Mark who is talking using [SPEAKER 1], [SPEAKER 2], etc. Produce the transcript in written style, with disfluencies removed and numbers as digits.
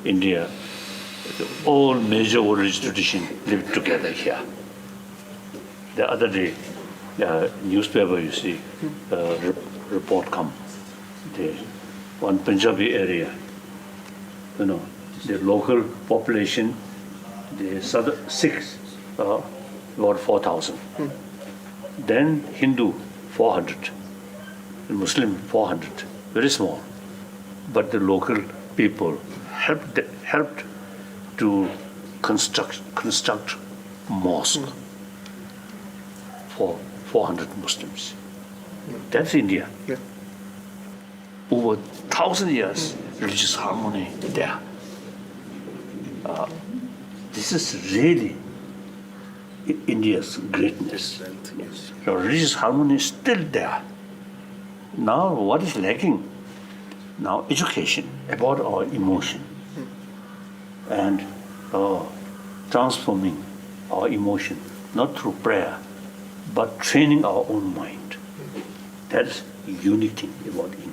[SPEAKER 1] India, all major religious traditions live together here. The other day, newspaper, you see, report come. One Punjabi area, the local population, the Sikhs, about 4,000. Then Hindu, 400. The Muslim, 400. Very small. But the local people helped to construct mosque for 400 Muslims. That's India.
[SPEAKER 2] Yeah.
[SPEAKER 1] Over 1,000 years, religious harmony there. This is really India's greatness. So religious harmony is still there. Now what is lacking? Now education about our emotion and transforming our emotion, not through prayer, but training our own mind. That is unique thing about India.